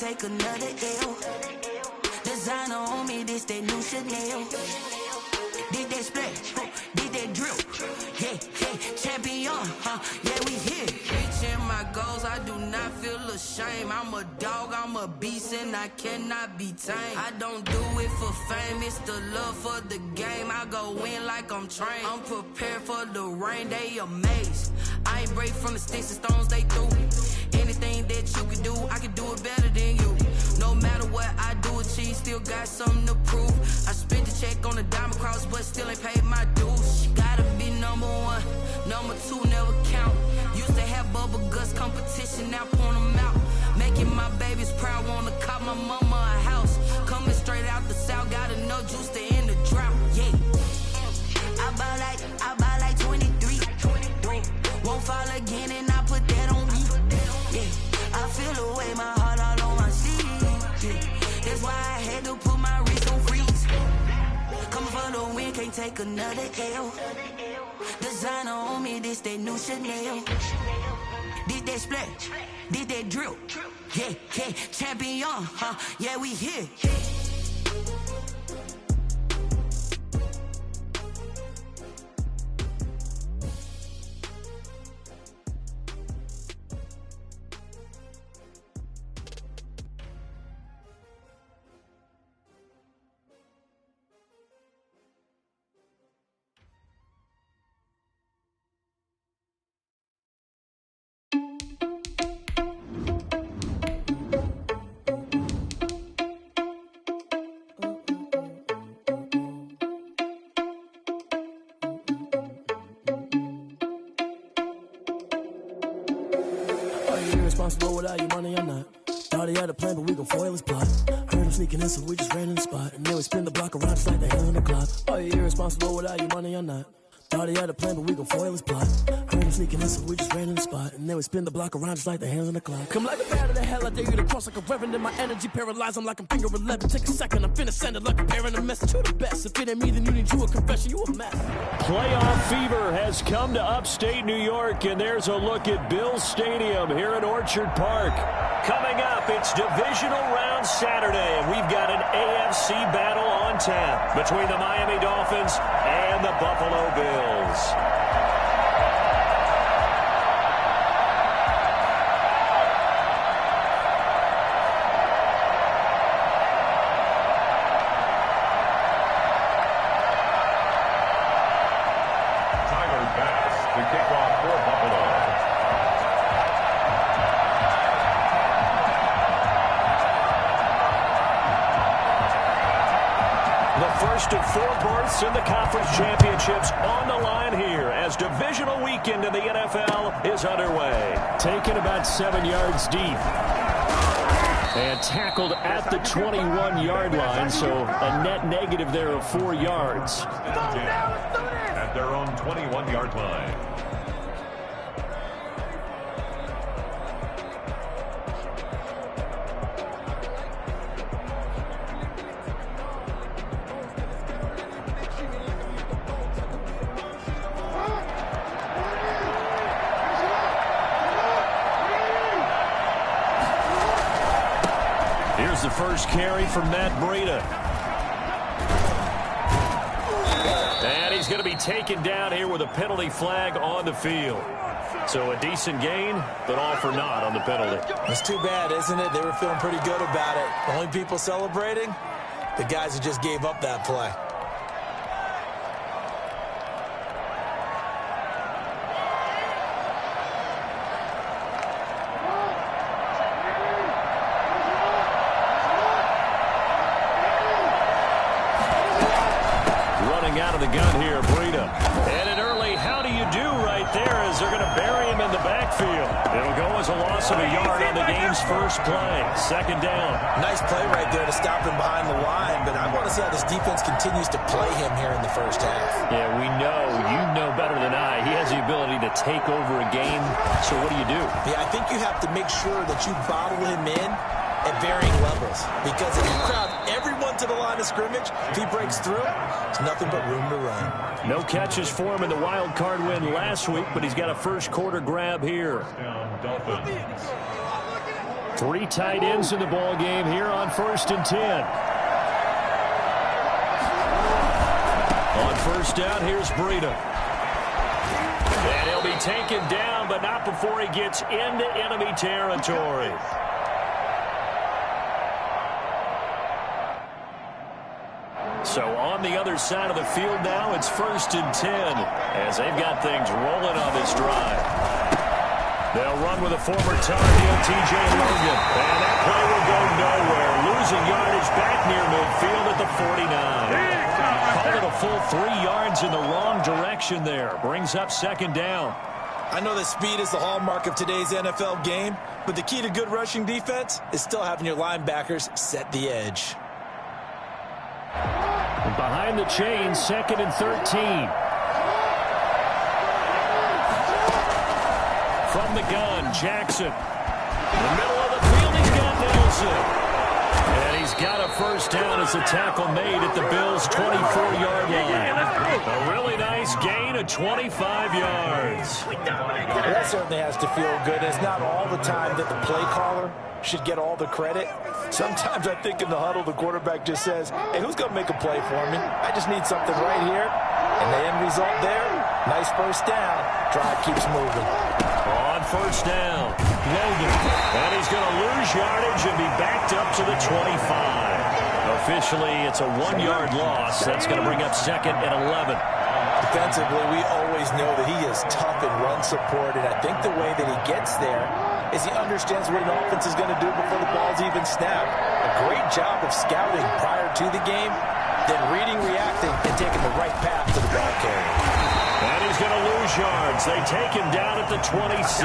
take another L. Designer on me, this that new Chanel. Did that splash, did that drip. Yeah, yeah, champion, yeah, we here. Reaching my goals, I do not feel ashamed. I'm a dog, I'm a beast, and I cannot be tamed. I don't do it for fame, it's the love for the game. I go in like I'm trained. I'm prepared for the rain, they amazed. I ain't break from the sticks and stones they threw. Anything that you can do, I can do it better than you. No matter what I do, achieve, still got something to prove. I spent the check on the diamond cross, but still ain't paid my dues. Gotta be number one, number two never count. Used to have bubble guts competition, now point them out. Making my babies proud, wanna cop my mama a house. Coming straight out the south, got enough juice to end the drought. Yeah, I buy like 23. Won't fall again, and I put that on me. Yeah, I feel the way, my heart all on my sleeve. Yeah, that's why I had to put my wrist on freeze. Coming for the win, can't take another L. Designer on me, this that new Chanel. Did that splash, did that drip. Yeah, yeah, champion, yeah, we here. Irresponsible without your money or not. Thought he had a plan, but we gon' foil his plot. Heard him sneaking in, so we just ran in the spot. And then we spin the block around just like the hell on the clock. Are you irresponsible without your money or not? Thought he had a plan, but we gon' foil his plot. Heard him sneaking in, so we just ran in the spot. And then we spin the block around just like the hands on the clock. Come like a bat of the hell, I dare you to cross like a reverend. And my energy paralyzed, I'm like I'm finger 11. Take a second, I'm finna send it like a parent a message. You the best, if it ain't me, then you need you a confession, you a mess. Playoff fever has come to upstate New York, and there's a look at Bills Stadium here at Orchard Park. Coming up, it's divisional round Saturday, and we've got an AFC battle on tap between the Miami Dolphins and the Buffalo Bills. First of four berths in the conference championships on the line here as divisional weekend in the NFL is underway. Taken about 7 yards deep. And tackled at the 21-yard line, so a net negative there of 4 yards. At their own 21-yard line. The first carry from Matt Breida. And he's going to be taken down here with a penalty flag on the field. So a decent gain, but all for naught on the penalty. It's too bad, isn't it? They were feeling pretty good about it. The only people celebrating, the guys who just gave up that play. Out of the gun here, Breida. And an early how do you do right there as they're going to bury him in the backfield. It'll go as a loss of a yard on the game's first play. Second down. Nice play right there to stop him behind the line, but I want to see how this defense continues to play him here in the first half. Yeah, we know. You know better than I. He has the ability to take over a game, so what do you do? Yeah, I think you have to make sure that you bottle him in at varying levels, because if you crowd everyone to the line of scrimmage, if he breaks through, there's nothing but room to run. No catches for him in the wild card win last week, but he's got a first quarter grab here. Three tight ends in the ball game here on 1st and 10. On 1st down, here's Breida. And he'll be taken down, but not before he gets into enemy territory. So on the other side of the field now, it's 1st and 10 as they've got things rolling on this drive. They'll run with a former Tar Heel, T.J. Logan. And that play will go nowhere. Losing yardage back near midfield at the 49. Called it a full 3 yards in the wrong direction there. Brings up 2nd down. I know that speed is the hallmark of today's NFL game, but the key to good rushing defense is still having your linebackers set the edge. Behind the chains, 2nd and 13. From the gun, Jackson. In the middle of the field, he's got Nelson. And he's got a 1st down as the tackle made at the Bills' 24-yard line. A really nice gain of 25 yards. That certainly has to feel good. It's not all the time that the play caller should get all the credit. Sometimes I think in the huddle, the quarterback just says, hey, who's going to make a play for me? I just need something right here. And the end result there, nice 1st down. Drive keeps moving. On 1st down, Logan. And he's going to lose yardage and be backed up to the 25. Officially, it's a 1-yard loss. That's going to bring up 2nd and 11. Defensively, we always know that he is tough in run support, and I think the way that he gets there is he understands what an offense is going to do before the ball's even snapped. A great job of scouting prior to the game, then reading, reacting, and taking the right path to the ball carrier. And he's going to lose yards. They take him down at the 26.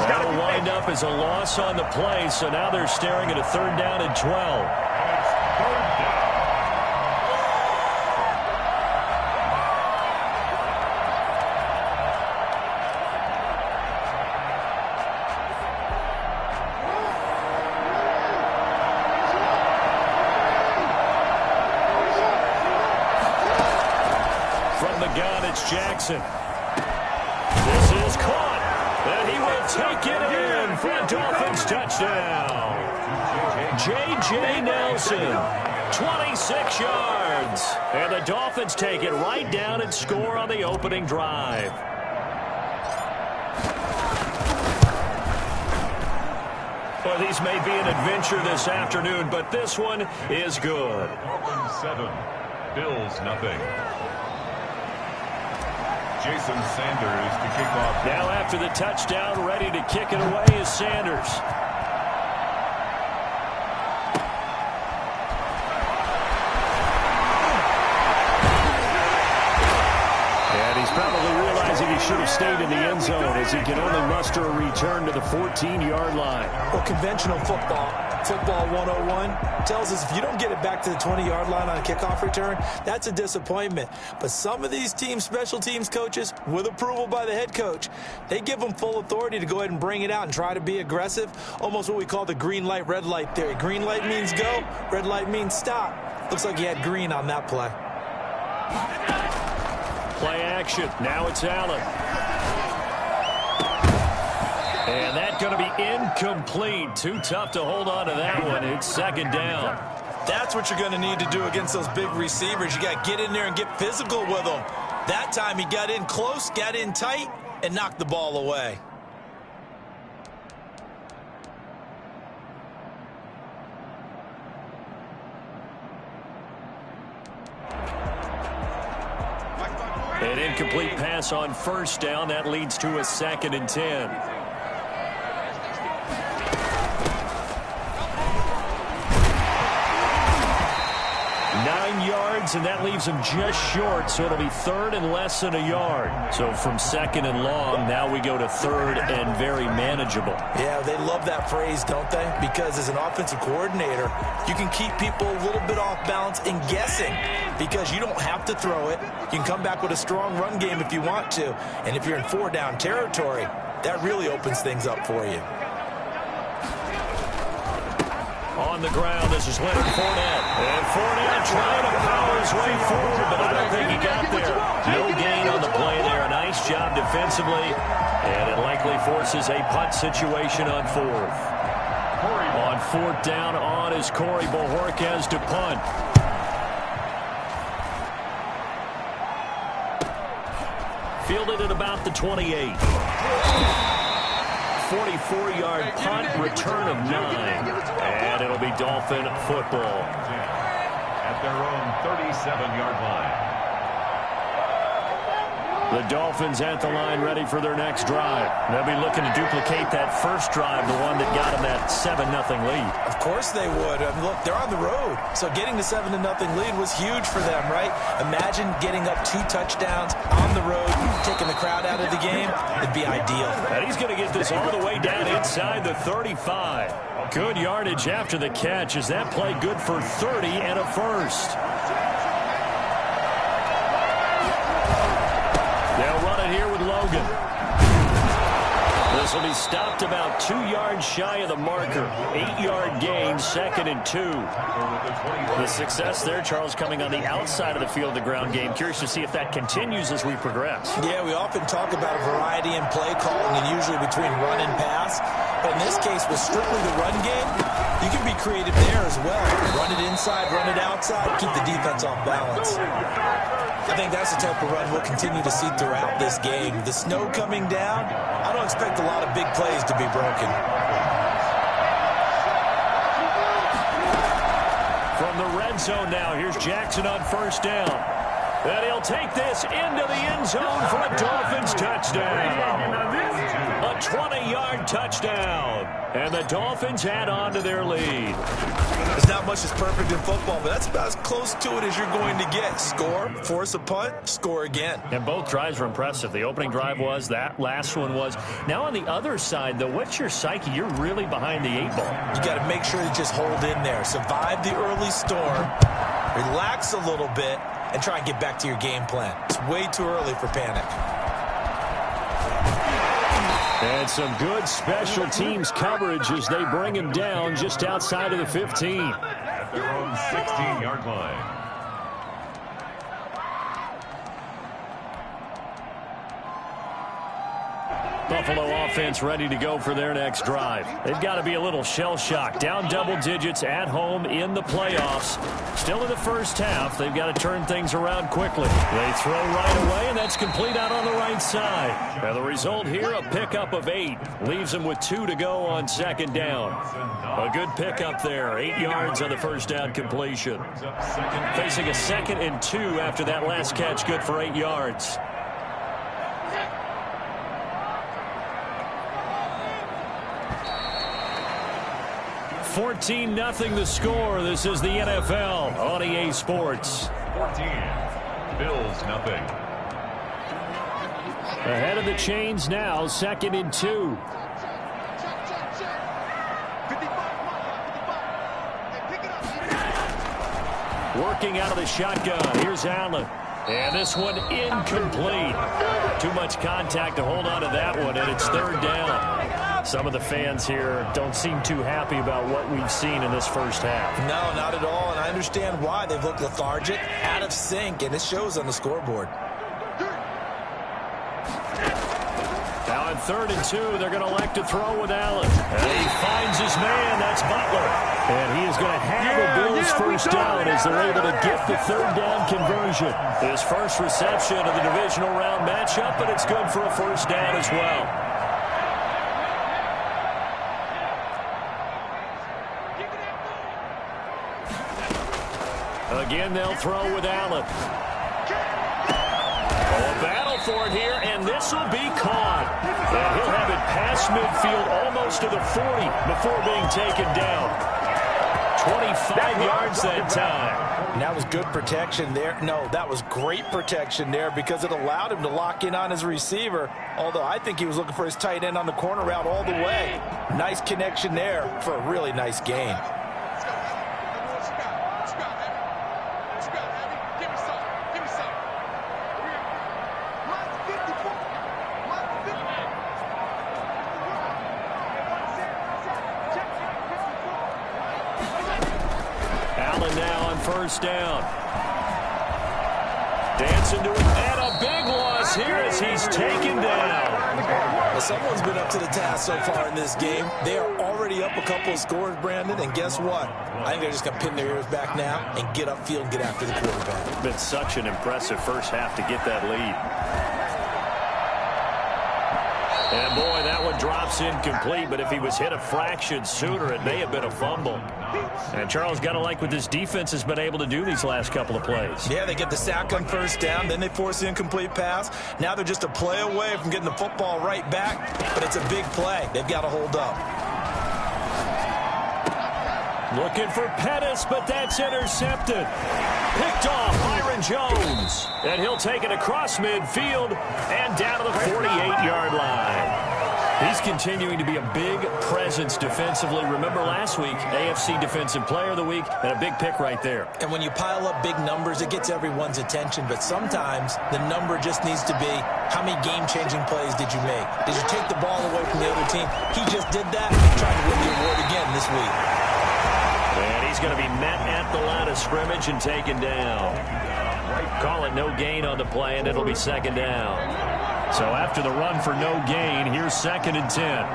That'll wind up as a loss on the play, so now they're staring at a 3rd down and 12. Jackson. This is caught, and he will take it in for a Dolphins touchdown. J.J. Nelson, 26 yards. And the Dolphins take it right down and score on the opening drive. Well, these may be an adventure this afternoon, but this one is good. 7, Bills nothing. Jason Sanders to kick off. Now after the touchdown, ready to kick it away is Sanders. And he's probably realizing he should have stayed in the end zone as he can only muster a return to the 14-yard line. Well, conventional football 101, tells us if you don't get it back to the 20-yard line on a kickoff return, that's a disappointment. But some of these teams, special teams coaches, with approval by the head coach, they give them full authority to go ahead and bring it out and try to be aggressive, almost what we call the green light, red light theory. Green light means go, red light means stop. Looks like he had green on that play. Play action. Now it's Allen. And that's going to be incomplete. Too tough to hold on to that one. It's 2nd down. That's what you're going to need to do against those big receivers. You got to get in there and get physical with them. That time he got in close, got in tight, and knocked the ball away. An incomplete pass on 1st down. That leads to a 2nd and 10. 9 yards, and that leaves him just short, so it'll be 3rd and less than a yard. So from 2nd and long, now we go to 3rd and very manageable. Yeah, they love that phrase, don't they? Because as an offensive coordinator, you can keep people a little bit off balance and guessing because you don't have to throw it. You can come back with a strong run game if you want to. And if you're in 4-down territory, that really opens things up for you. On the ground, this is Leonard Fournette. And Fournette trying to power his way forward, but I don't think he got there. No gain on the play there. A nice job defensively. And it likely forces a punt situation on 4th. On fourth down on is Corey Bojorquez to punt. Fielded at about the 28. 44-yard punt, return of 9. And it'll be Dolphin football. At their own 37-yard line. The Dolphins at the line ready for their next drive. They'll be looking to duplicate that first drive, the one that got them that 7-0 lead. Of course they would. Look, they're on the road. So getting the 7-0 lead was huge for them, right? Imagine getting up 2 touchdowns on the road, taking the crowd out of the game. It'd be ideal. And he's going to get this all the way down inside the 35. Good yardage after the catch. Is that play good for 30 and a first? They'll run it here with Logan. This will be stopped about 2 yards shy of the marker. 8-yard gain, 2nd and 2. The success there, Charles, coming on the outside of the field, the ground game. Curious to see if that continues as we progress. Yeah, we often talk about a variety in play calling and usually between run and pass. But in this case, with strictly the run game, you can be creative there as well. Run it inside, run it outside, keep the defense off balance. I think that's the type of run we'll continue to see throughout this game. The snow coming down, I don't expect a lot of big plays to be broken. From the red zone now, here's Jackson on first down. And he'll take this into the end zone for a Dolphins touchdown. A 20-yard touchdown. And the Dolphins add on to their lead. There's not much that's perfect in football, but that's about as close to it as you're going to get. Score, force a punt, score again. And both drives were impressive. The opening drive was, that last one was. Now on the other side, though, what's your psyche? You're really behind the 8 ball. You got to make sure to just hold in there. Survive the early storm, relax a little bit, and try and get back to your game plan. It's way too early for panic. And some good special teams coverage as they bring him down just outside of the 15. At their own 16-yard line. Buffalo offense ready to go for their next drive. They've got to be a little shell-shocked. Down double digits at home in the playoffs. Still in the first half. They've got to turn things around quickly. They throw right away, and that's complete out on the right side. And the result here, a pickup of 8. Leaves them with 2 to go on second down. A good pickup there. 8 yards on the first down completion. Facing a 2nd and 2 after that last catch. Good for 8 yards. 14-0 the score. This is the NFL on EA Sports. 14. Bills nothing. Ahead of the chains now, 2nd and 2. Working out of the shotgun. Here's Allen. And this one incomplete. Too much contact to hold on to that one, and it's 3rd down. Some of the fans here don't seem too happy about what we've seen in this first half. No, not at all, and I understand why. They've looked lethargic, out of sync, and it shows on the scoreboard. Now on 3rd and 2, they're going to elect to throw with Allen. And he finds his man. That's Butler. And he is going to have a Bills first down as they're able to get the 3rd down conversion. His first reception of the divisional round matchup, but it's good for a first down as well. Again, they'll throw with Allen. Oh, a battle for it here, and this will be caught. And he'll have it past midfield almost to the 40 before being taken down. 25 yards that time. And that was good protection there. No, that was great protection there because it allowed him to lock in on his receiver, although I think he was looking for his tight end on the corner route all the way. Nice connection there for a really nice gain. Allen now on first down. Dancing to it, and a a big loss here as he's taken down. Well, someone's been up to the task so far in this game. They are already up a couple of scores, Brandon, and guess what? I think they're just going to pin their ears back now and get upfield and get after the quarterback. It's been such an impressive first half to get that lead. And, boy, that one drops incomplete, but if he was hit a fraction sooner, it may have been a fumble. And Charles, got to like what this defense has been able to do these last couple of plays. Yeah, they get the sack on first down, then they force the incomplete pass. Now they're just a play away from getting the football right back, but it's a big play. They've got to hold up. Looking for Pettis, but that's intercepted. Picked off Byron Jones. And he'll take it across midfield and down to the 48-yard line. He's continuing to be a big presence defensively. Remember last week, AFC Defensive Player of the Week, and a big pick right there. And when you pile up big numbers, it gets everyone's attention. But sometimes the number just needs to be, how many game-changing plays did you make? Did you take the ball away from the other team? He just did that, trying to win the award again this week. And he's going to be met at the line of scrimmage and taken down. Call it no gain on the play, and it'll be second down. So after the run for no gain, here's 2nd and 10.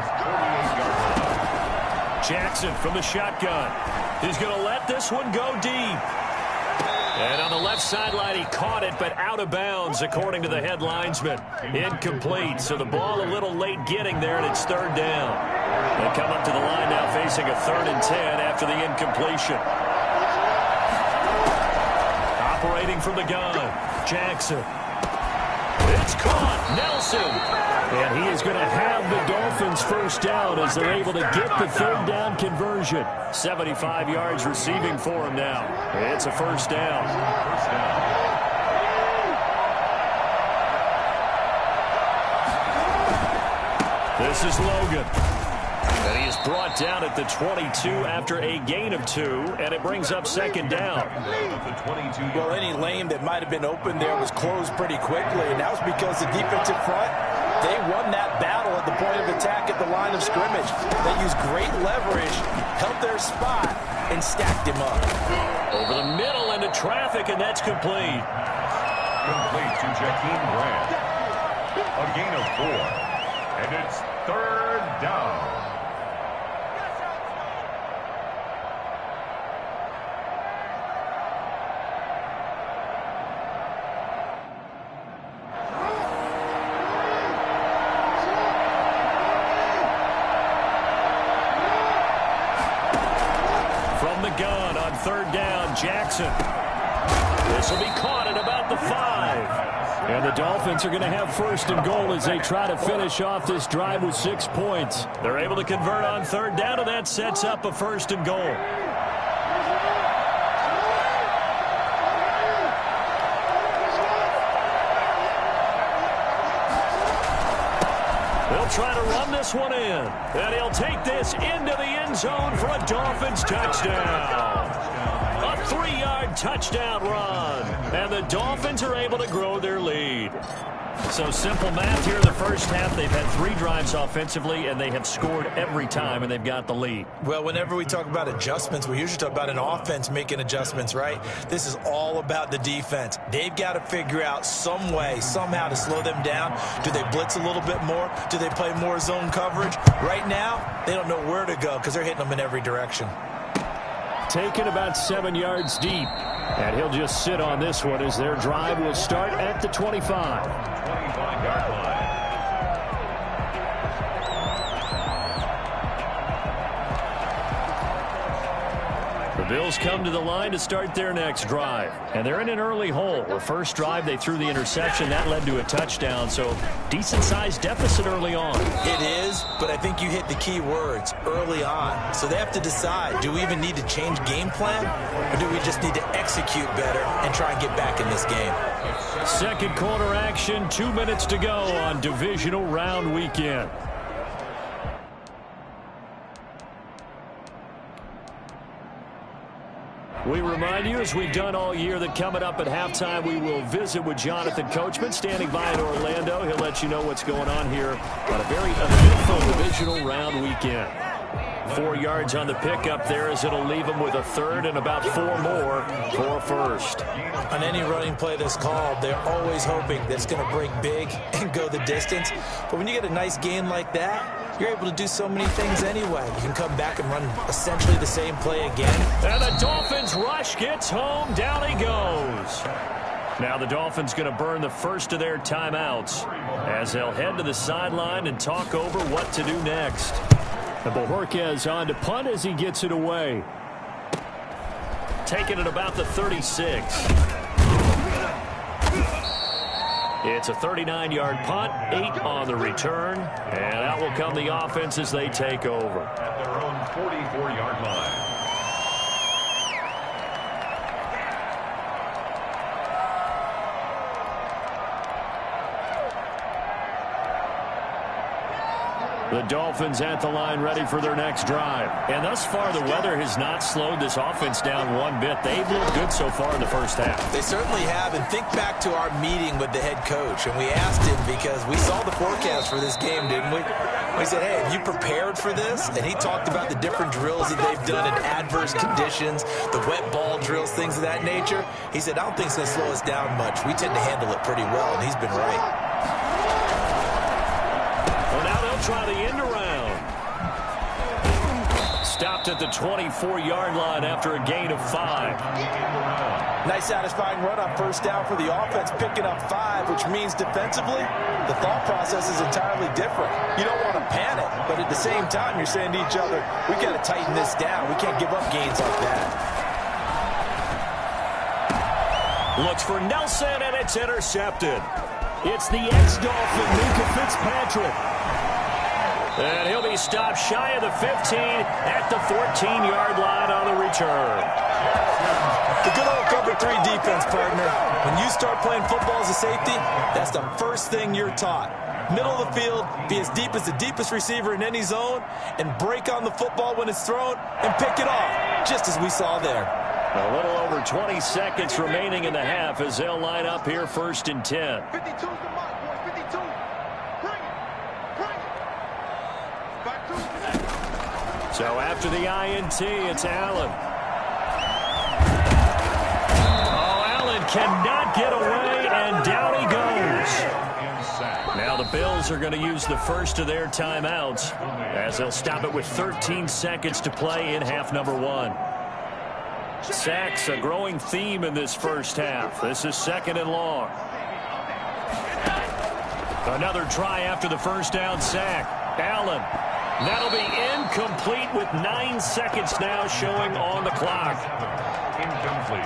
Jackson from the shotgun. He's going to let this one go deep. And on the left sideline, he caught it, but out of bounds, according to the head linesman. Incomplete, so the ball a little late getting there, and it's 3rd down. They come up to the line now facing a 3rd and 10 after the incompletion. Operating from the gun, Jackson. It's caught, Nelson. And he is going to have the Dolphins first down as they're able to get the 3rd down conversion. 75 yards receiving for him now. It's a first down. This is Logan. And he is brought down at the 22 after a gain of 2, and it brings up 2nd down. Well, any lane that might have been open there was closed pretty quickly, and that was because the defensive front, they won that battle at the point of attack at the line of scrimmage. They used great leverage, held their spot, and stacked him up. Over the middle into traffic, and that's complete. Complete to Jakeem Grant. A gain of 4. And it's 3rd down. From the gun on 3rd down, Jackson. This will be caught at about the 5. And the Dolphins are going to have 1st and goal as they try to finish off this drive with 6 points. They're able to convert on 3rd down, and that sets up a 1st and goal. They'll try to run this one in. And he'll take this into the end zone for a Dolphins touchdown. A 3-yard touchdown run. And the Dolphins are able to grow their lead. So simple math here in the first half. They've had 3 drives offensively, and they have scored every time, and they've got the lead. Well, whenever we talk about adjustments, we usually talk about an offense making adjustments, right? This is all about the defense. They've got to figure out some way, somehow to slow them down. Do they blitz a little bit more? Do they play more zone coverage? Right now, they don't know where to go because they're hitting them in every direction. Taken about 7 yards deep. And he'll just sit on this one as their drive will start at the 25. 25-yard line. The Bills come to the line to start their next drive. And they're in an early hole. The first drive, they threw the interception. That led to a touchdown. So decent-sized deficit early on. It is, but I think you hit the key words, early on. So they have to decide, do we even need to change game plan? Or do we just need to execute better and try and get back in this game? Second quarter action, 2 minutes to go on divisional round weekend. We remind you, as we've done all year, that coming up at halftime, we will visit with Jonathan Coachman, standing by in Orlando. He'll let you know what's going on here on a very eventful divisional round weekend. 4 yards on the pickup there, as it'll leave them with a third and about 4 more for a first. On any running play that's called, they're always hoping that it's going to break big and go the distance. But when you get a nice gain like that, you're able to do so many things anyway. You can come back and run essentially the same play again. And the Dolphins rush gets home. Down he goes. Now the Dolphins going to burn the first of their timeouts as they'll head to the sideline and talk over what to do next. And Bojorquez on to punt as he gets it away. Taking it about the 36. It's a 39-yard punt, 8 on the return, and out will come the offense as they take over. At their own 44-yard line. The Dolphins at the line ready for their next drive. And thus far, the weather has not slowed this offense down one bit. They've looked good so far in the first half. They certainly have. And think back to our meeting with the head coach. And we asked him because we saw the forecast for this game, didn't we? We said, hey, have you prepared for this? And he talked about the different drills that they've done in adverse conditions, the wet ball drills, things of that nature. He said, I don't think it's going to slow us down much. We tend to handle it pretty well, and he's been right. Try the end around. Stopped at the 24-yard line after a gain of 5. Nice satisfying run on first down for the offense, picking up 5, which means defensively, the thought process is entirely different. You don't want to panic, but at the same time, you're saying to each other, we got to tighten this down. We can't give up gains like that. Looks for Nelson, and it's intercepted. It's the ex-Dolphin, Minka Fitzpatrick. And he'll be stopped shy of the 15 at the 14-yard line on the return. The good old cover 3 defense, partner. When you start playing football as a safety, that's the first thing you're taught. Middle of the field, be as deep as the deepest receiver in any zone, and break on the football when it's thrown and pick it off, just as we saw there. A little over 20 seconds remaining in the half as they'll line up here 1st and 10. 52's the mark, boys. 52. Bring it. Back to it. So after the INT, it's Allen. Oh, Allen cannot get away, and down he goes. Now the Bills are going to use the first of their timeouts as they'll stop it with 13 seconds to play in half number 1. Sacks, a growing theme in this first half. This is 2nd and long. Another try after the first down sack. Allen. That'll be incomplete with 9 seconds now showing on the clock. Incomplete.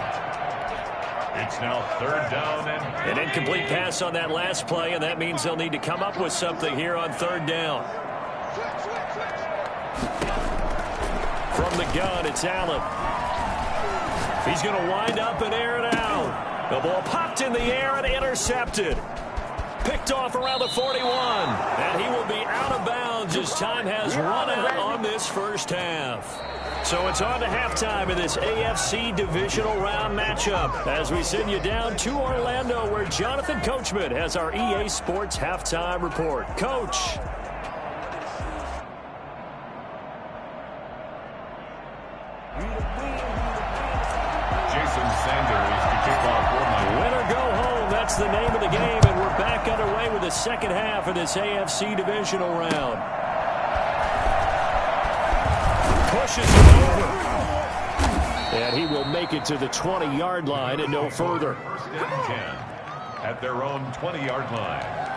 It's now 3rd down and An incomplete pass on that last play, and that means they'll need to come up with something here on 3rd down. From the gun, it's Allen. He's going to wind up and air it out. The ball popped in the air and intercepted. Picked off around the 41. And he will be out of bounds as time has run out on this first half. So it's on to halftime in this AFC divisional round matchup as we send you down to Orlando where Jonathan Coachman has our EA Sports halftime report. Coach. Winner go home, that's the name of the game, and we're back underway with the second half of this AFC divisional round. Pushes it over. And he will make it to the 20-yard line and no further. 1st and 10 at their own 20-yard line.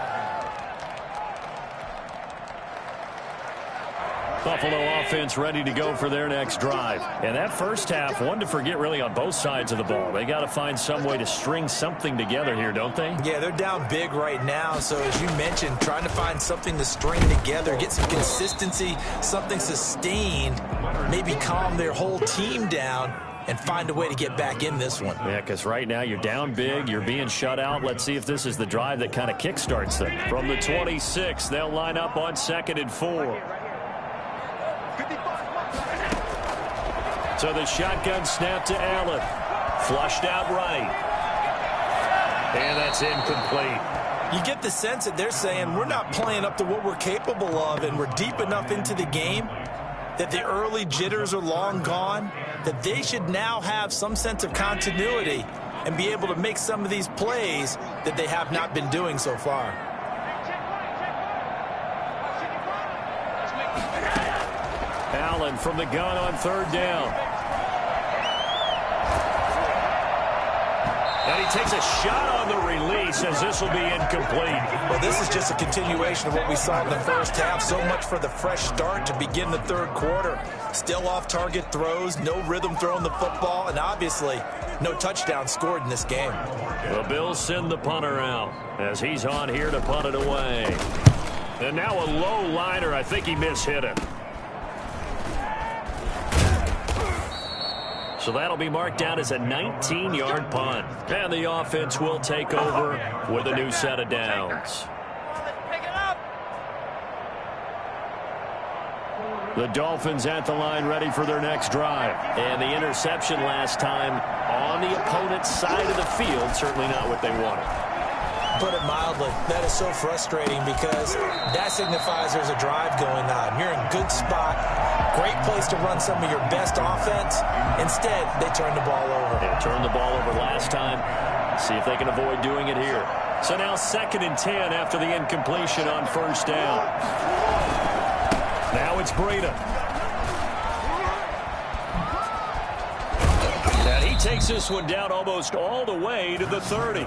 Buffalo offense ready to go for their next drive. And that first half, one to forget really on both sides of the ball. They got to find some way to string something together here, don't they? Yeah, they're down big right now. So as you mentioned, trying to find something to string together, get some consistency, something sustained, maybe calm their whole team down and find a way to get back in this one. Yeah, because right now you're down big, you're being shut out. Let's see if this is the drive that kind of kickstarts them. From the 26, they'll line up on 2nd and 4. So the shotgun snap to Allen. Flushed out right. And that's incomplete. You get the sense that they're saying we're not playing up to what we're capable of and we're deep enough into the game that the early jitters are long gone, that they should now have some sense of continuity and be able to make some of these plays that they have not been doing so far. Allen from the gun on third down. And he takes a shot on the release as this will be incomplete. Well, this is just a continuation of what we saw in the first half. So much for the fresh start to begin the third quarter. Still off-target throws, no rhythm throwing the football, and obviously no touchdown scored in this game. The Bills send the punter out as he's on here to punt it away. And now a low liner. I think he mishit it. So that'll be marked down as a 19-yard punt. And the offense will take over with a new set of downs. The Dolphins at the line ready for their next drive. And the interception last time on the opponent's side of the field, certainly not what they wanted. Put it mildly, that is so frustrating because that signifies there's a drive going on. You're in a good spot, great place to run some of your best offense. Instead, they turn the ball over. They turned the ball over last time. See if they can avoid doing it here. So now 2nd and 10 after the incompletion on first down. Now it's Breida. And he takes this one down almost all the way to the 30.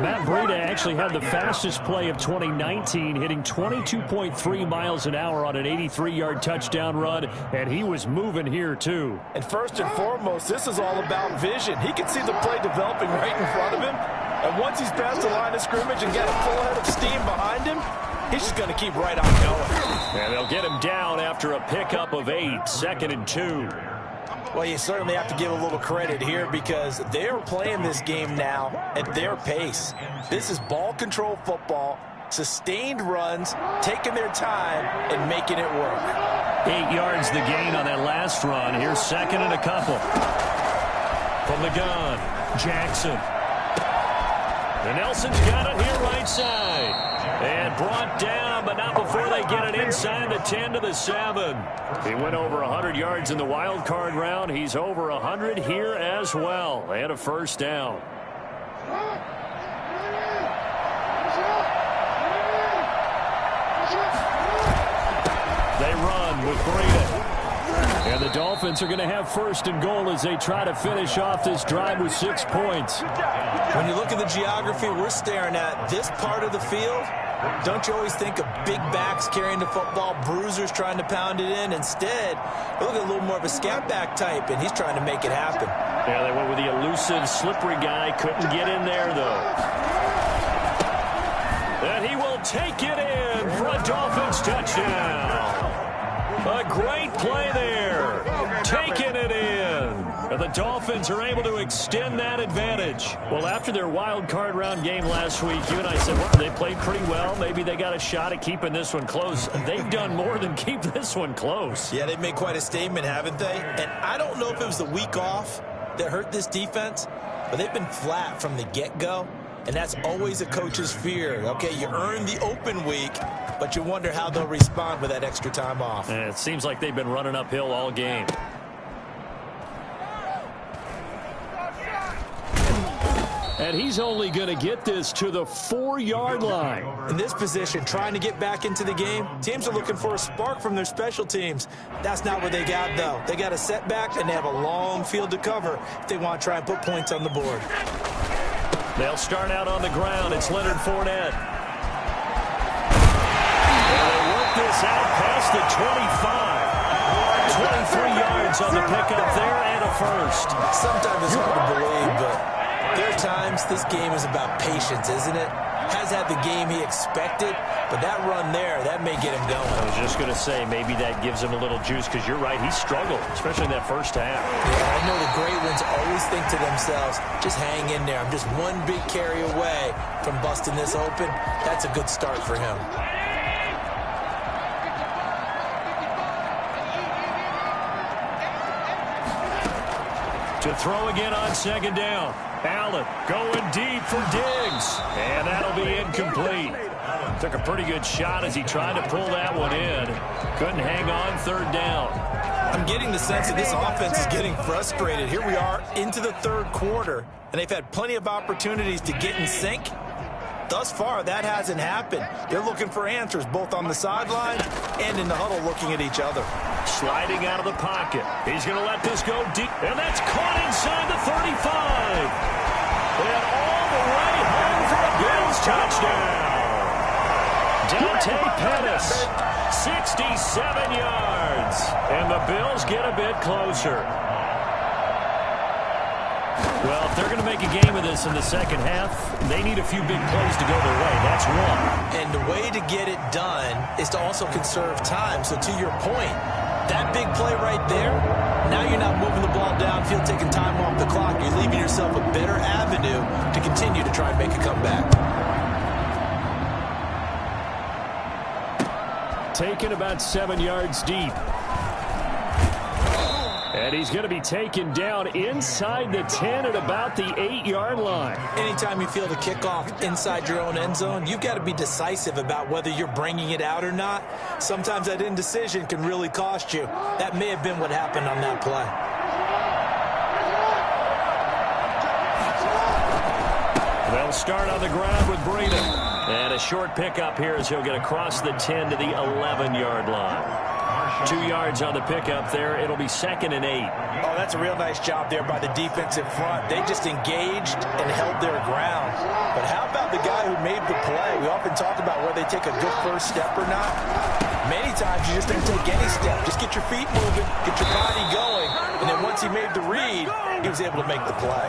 Matt Breida actually had the fastest play of 2019, hitting 22.3 miles an hour on an 83-yard touchdown run, and he was moving here too. And first and foremost, this is all about vision. He can see the play developing right in front of him, and once he's past the line of scrimmage and got a full head of steam behind him, he's just going to keep right on going. And they'll get him down after a pickup of 8, 2nd and 2. Well, you certainly have to give a little credit here because they're playing this game now at their pace. This is ball control football, sustained runs, taking their time, and making it work. 8 yards the gain on that last run. Here's 2nd and a couple. From the gun, Jackson. And Nelson's got it here right side. And brought down, but not before they get it inside the 10 to the 7. He went over 100 yards in the wild card round. He's over 100 here as well. And a first down. They run with Breida. And the Dolphins are going to have 1st and goal as they try to finish off this drive with 6 points. When you look at the geography we're staring at, this part of the field, don't you always think of big backs carrying the football, bruisers trying to pound it in? Instead, look at a little more of a scat back type, and he's trying to make it happen. Yeah, they went with the elusive, slippery guy. Couldn't get in there, though. And he will take it in for a Dolphins touchdown. A great play there. Taking it in. And the Dolphins are able to extend that advantage. Well, after their wild card round game last week, you and I said, well, they played pretty well. Maybe they got a shot at keeping this one close. They've done more than keep this one close. Yeah, they've made quite a statement, haven't they? And I don't know if it was the week off that hurt this defense, but they've been flat from the get-go. And that's always a coach's fear. Okay, you earn the open week, but you wonder how they'll respond with that extra time off. And it seems like they've been running uphill all game. And he's only going to get this to the 4-yard line. In this position, trying to get back into the game, teams are looking for a spark from their special teams. That's not what they got, though. They got a setback, and they have a long field to cover if they want to try and put points on the board. They'll start out on the ground. It's Leonard Fournette. And they work this out past the 25. 23 yards on the pickup there and a first. Sometimes it's hard to believe, but there are times this game is about patience, isn't it? Has had the game he expected, but that run there, that may get him going. I was just going to say, maybe that gives him a little juice, because you're right, he struggled, especially in that first half. Yeah, I know the great ones always think to themselves, just hang in there. I'm just one big carry away from busting this open. That's a good start for him. To throw again on 2nd down. Allen going deep for Diggs. And that'll be incomplete. Took a pretty good shot as he tried to pull that one in. Couldn't hang on, third down. I'm getting the sense that this offense is getting frustrated. Here we are into the third quarter, and they've had plenty of opportunities to get in sync. Thus far, that hasn't happened. They're looking for answers both on the sideline and in the huddle looking at each other. Sliding out of the pocket. He's going to let this go deep, and that's caught inside the 35. And all the way home for a Bills touchdown. Pettis, 67 yards. And the Bills get a bit closer. Well, if they're going to make a game of this in the second half, they need a few big plays to go their way. That's one. And the way to get it done is to also conserve time. So to your point, that big play right there, now you're not moving the ball downfield, taking time off the clock. You're leaving yourself a better avenue to continue to try and make a comeback. Taken about 7 yards deep. And he's going to be taken down inside the 10 at about the 8-yard line. Anytime you feel the kickoff inside your own end zone, you've got to be decisive about whether you're bringing it out or not. Sometimes that indecision can really cost you. That may have been what happened on that play. They'll start on the ground with Breida. And a short pickup here as he'll get across the 10 to the 11-yard line. 2 yards on the pickup there. It'll be 2nd and 8. Oh, that's a real nice job there by the defensive front. They just engaged and held their ground. But how about the guy who made the play? We often talk about whether they take a good first step or not. Many times you just don't take any step. Just get your feet moving, get your body going. And then once he made the read, he was able to make the play.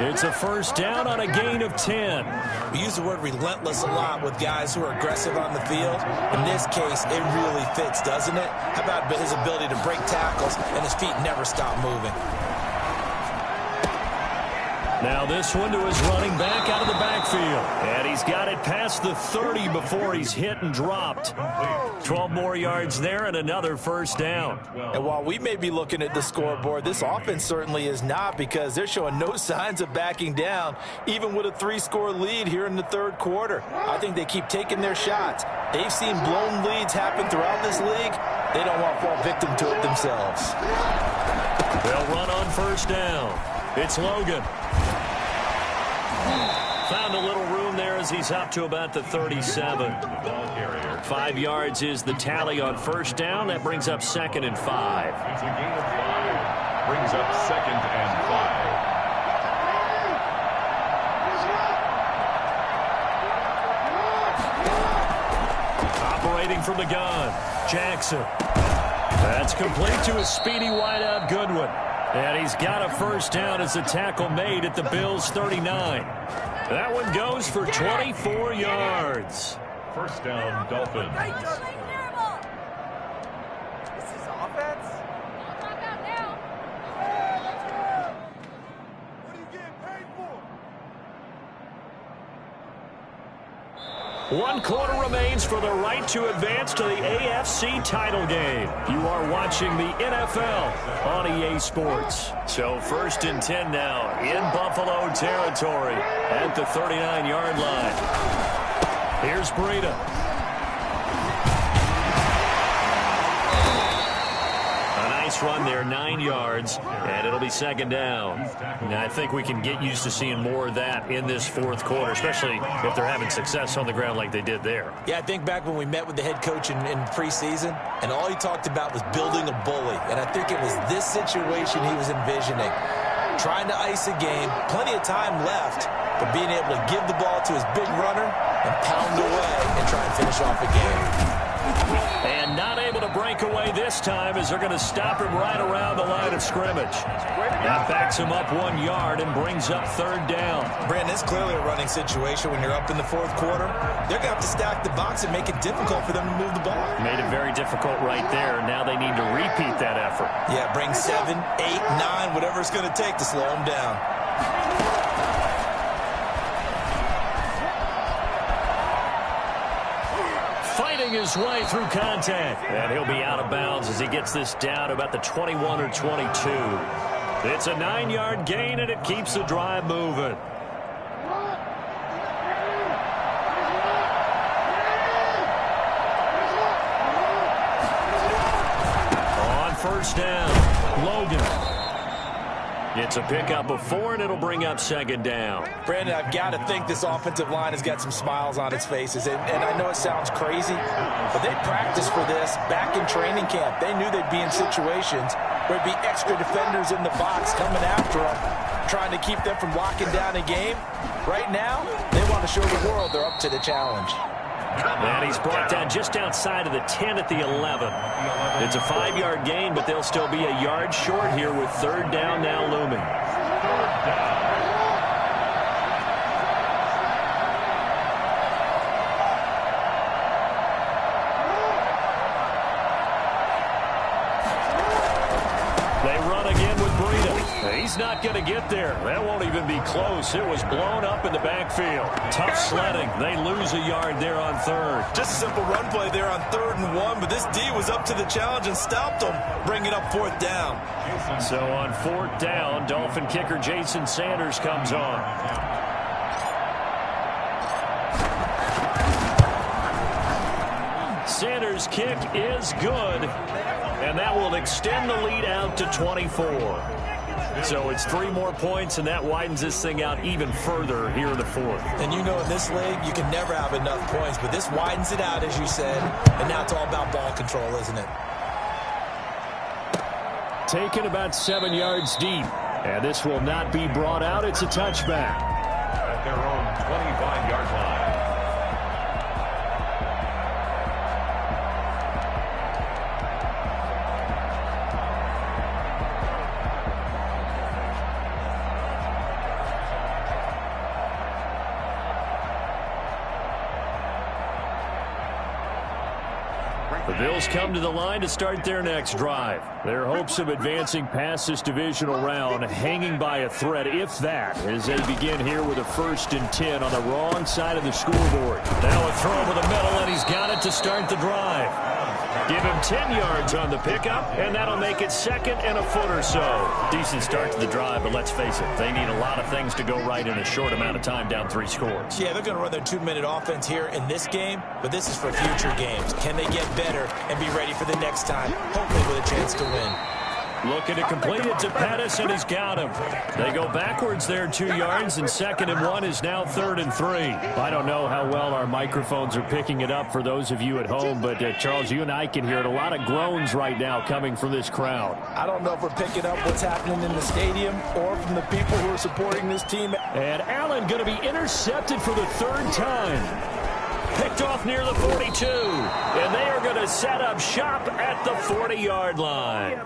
It's a first down on a gain of 10. We use the word relentless a lot with guys who are aggressive on the field. In this case, it really fits, doesn't it? How about his ability to break tackles and his feet never stop moving? Now this one to his running back out of the backfield. And he's got it past the 30 before he's hit and dropped. 12 more yards there and another first down. And while we may be looking at the scoreboard, this offense certainly is not, because they're showing no signs of backing down, even with a 3-score lead here in the third quarter. I think they keep taking their shots. They've seen blown leads happen throughout this league. They don't want to fall victim to it themselves. They'll run on first down. It's Logan. Found a little room there as he's up to about the 37. 5 yards is the tally on first down. That brings up 2nd and 5. It's a gain of 5. Brings up 2nd and 5. Operating from the gun, Jackson. That's complete to a speedy wideout Goodwin. And he's got a first down as a tackle made at the Bills' 39. That one goes for 24 yards. First down, Dolphins. This is offense. What are you getting paid for? 1 quarter remains for the right to advance to the AFC title game. You are watching the NFL on EA Sports. So 1st and 10 now in Buffalo territory at the 39-yard line. Here's Breida. Run there, 9 yards, and it'll be 2nd down. Now, I think we can get used to seeing more of that in this 4th quarter, especially if they're having success on the ground like they did there. Yeah, I think back when we met with the head coach in preseason, and all he talked about was building a bully. And I think it was this situation he was envisioning. Trying to ice a game, plenty of time left, but being able to give the ball to his big runner and pound away and try and finish off a game. And not able to break away this time as they're going to stop him right around the line of scrimmage. That backs him up 1 yard and brings up 3rd down. Brandon, it's clearly a running situation when you're up in the 4th quarter. They're going to have to stack the box and make it difficult for them to move the ball. Made it very difficult right there. Now they need to repeat that effort. Yeah, bring 7, 8, 9, whatever it's going to take to slow them down. His way through contact, and he'll be out of bounds as he gets this down about the 21 or 22. It's a 9-yard gain, and it keeps the drive moving. first down. Logan. It's a pickup of 4, and it'll bring up second down. Brandon, I've got to think this offensive line has got some smiles on its faces. And I know it sounds crazy, but they practiced for this back in training camp. They knew they'd be in situations where there'd be extra defenders in the box coming after them, trying to keep them from locking down a game. Right now, they want to show the world they're up to the challenge. And he's brought down just outside of the 10 at the 11. It's a 5-yard gain, but they'll still be a yard short here with third down now looming. They run again with Breida. He's not going to get there. That won't even be close. It was blown up in the backfield. Tough sledding. They lose a yard there on third. Just a simple run play there on 3rd and 1, but this D was up to the challenge and stopped them, bringing up 4th down. So on 4th down, Dolphin kicker Jason Sanders comes on. Sanders' kick is good, and that will extend the lead out to 24. So it's 3 more points, and that widens this thing out even further here in the 4th. And you know in this league, you can never have enough points, but this widens it out, as you said, and now it's all about ball control, isn't it? Taken about 7 yards deep, and this will not be brought out. It's a touchback. At their own 25-yard line. The Bills come to the line to start their next drive. Their hopes of advancing past this divisional round hanging by a thread, if that, as they begin here with a 1st and 10 on the wrong side of the scoreboard. Now a throw over the middle, and he's got it to start the drive. Give him 10 yards on the pickup, and that'll make it 2nd and a foot or so. Decent start to the drive, but let's face it, they need a lot of things to go right in a short amount of time down 3 scores. Yeah, they're going to run their 2-minute offense here in this game, but this is for future games. Can they get better and be ready for the next time, hopefully with a chance to win? Looking to complete it to Pettis, and he's got him. They go backwards there 2 yards, and 2nd and 1 is now 3rd and 3. I don't know how well our microphones are picking it up for those of you at home, but Charles, you and I can hear it. A lot of groans right now coming from this crowd. I don't know if we're picking up what's happening in the stadium or from the people who are supporting this team. And Allen going to be intercepted for the 3rd time. Picked off near the 42, and they are going to set up shop at the 40-yard line.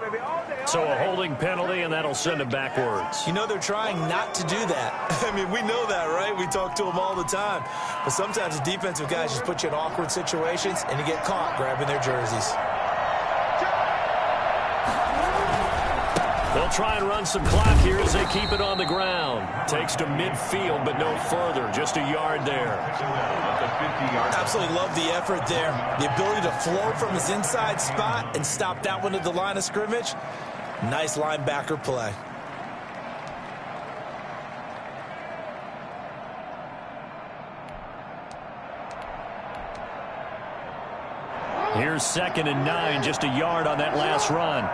So a holding penalty, and that'll send them backwards. You know, they're trying not to do that. I mean, we know that, right? We talk to them all the time. But sometimes the defensive guys just put you in awkward situations, and you get caught grabbing their jerseys. They'll try and run some clock here as they keep it on the ground. Takes to midfield, but no further. Just a yard there. Absolutely love the effort there. The ability to flow from his inside spot and stop that one at the line of scrimmage. Nice linebacker play. Here's 2nd and 9, just a yard on that last run.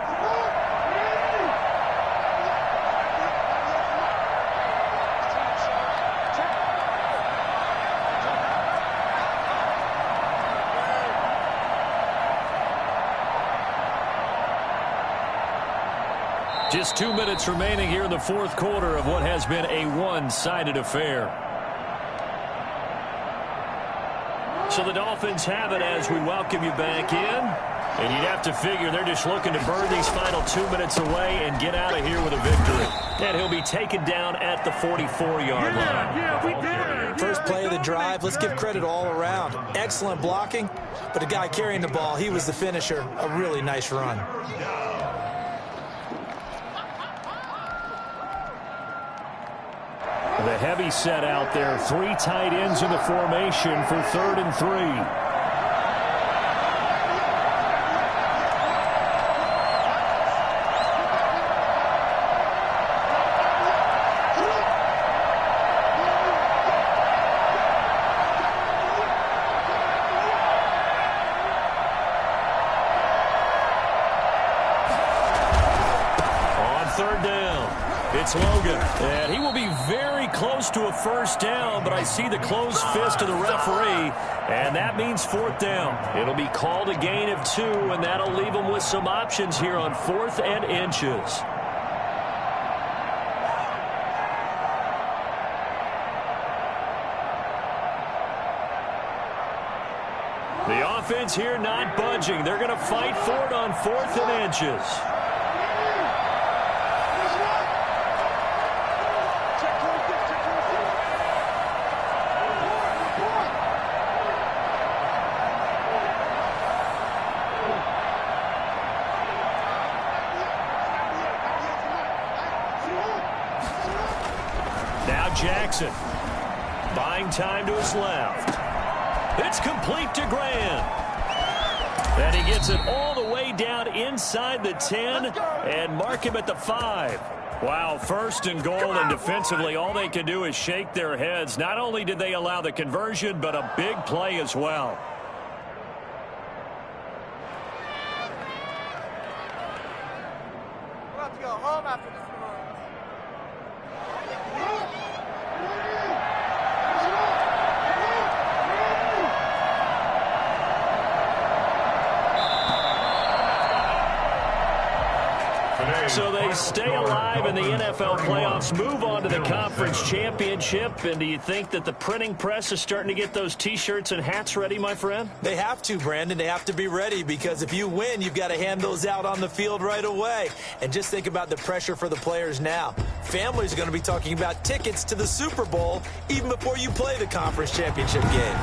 Just 2 minutes remaining here in the 4th quarter of what has been a one-sided affair. So the Dolphins have it as we welcome you back in. And you'd have to figure they're just looking to burn these final 2 minutes away and get out of here with a victory. And he'll be taken down at the 44-yard line. Yeah, we did it. First play of the drive, let's give credit all around. Excellent blocking, but the guy carrying the ball, he was the finisher. A really nice run. The heavy set out there. 3 tight ends in the formation for 3rd and 3. third down. It's Logan, and he will be very close to a first down, but I see the closed fist of the referee, and that means fourth down. It'll be called a gain of 2, and that'll leave them with some options here on 4th and inches. The offense here not budging. They're going to fight for it on 4th and inches. Now Jackson, buying time to his left. It's complete to Graham. And he gets it all the way down inside the 10 and mark him at the 5. Wow, 1st and goal, and defensively all they can do is shake their heads. Not only did they allow the conversion, but a big play as well. We're about to go home after this one. So they stay alive in the NFL playoffs, move on to the conference championship. And do you think that the printing press is starting to get those T-shirts and hats ready, my friend? They have to, Brandon. They have to be ready, because if you win, you've got to hand those out on the field right away. And just think about the pressure for the players now. Families are going to be talking about tickets to the Super Bowl even before you play the conference championship game.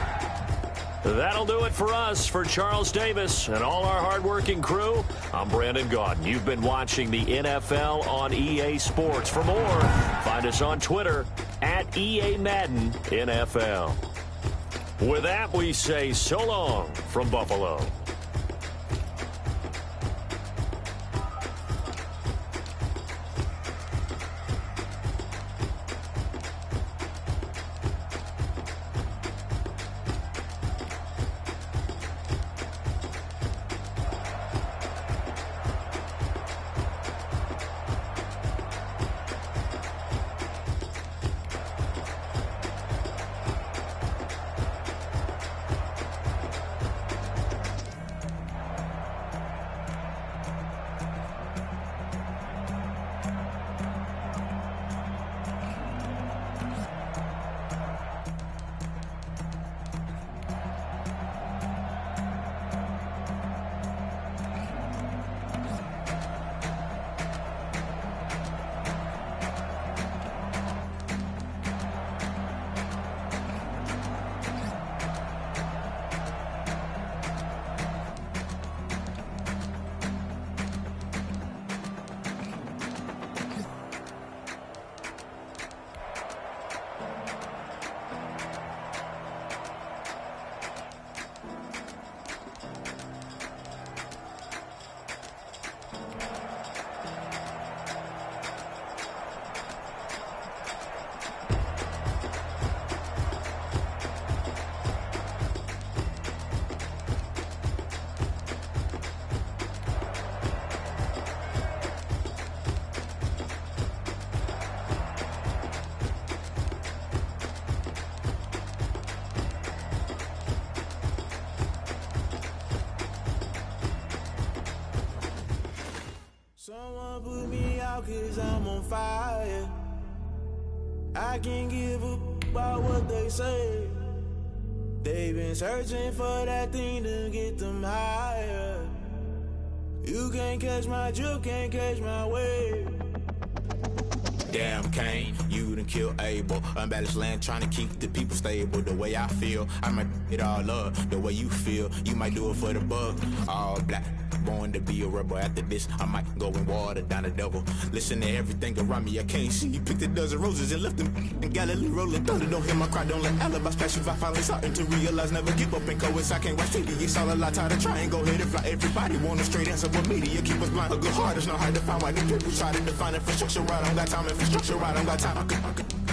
That'll do it for us. For Charles Davis and all our hardworking crew, I'm Brandon Gaudin. You've been watching the NFL on EA Sports. For more, find us on Twitter at EA Madden NFL. With that, we say so long from Buffalo. Someone put me out 'cause I'm on fire. I can't give up about what they say. They've been searching for that thing to get them higher. You can't catch my drift, can't catch my wave. Damn, Kane, you done killed Abel. Unbalanced land, trying to keep the people stable. The way I feel, I might it all up. The way you feel, you might do it for the buck. All black, born to be a rebel. After this, I might go and water down the devil. Listen to everything around me, I can't see. Picked a dozen roses and left them in Galilee rolling thunder. Don't hear my cry, don't let alibis pass you. I finally starting to realize, never give up and coincide. I can't watch TV, it's all a lot. Tired of trying, go ahead and fly. Everybody want a straight answer, but media keep us blind. A good heart is not hard to find. Why the people try to define infrastructure right? I don't got time, infrastructure right, I don't got time.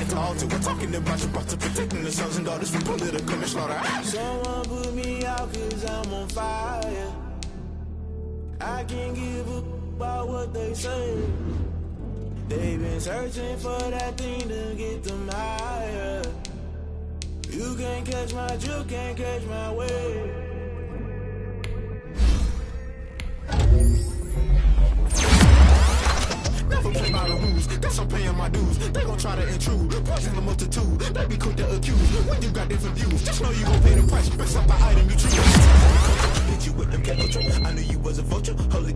It's all to we're talking about you, brought to protecting the sons and daughters from political and slaughter. Someone put me out 'cause I'm on fire. I can't give up about what they say. They been searching for that thing to get them higher. You can't catch my drift, can't catch my wave. Never play by the rules, guess I'm paying my dues. They gon' try to intrude, poison the multitude. They be quick to accuse when you got different views. Just know you gon' pay the price, fix up the item you choose. Hit you with them kettle trip. I knew you was a vulture. Holy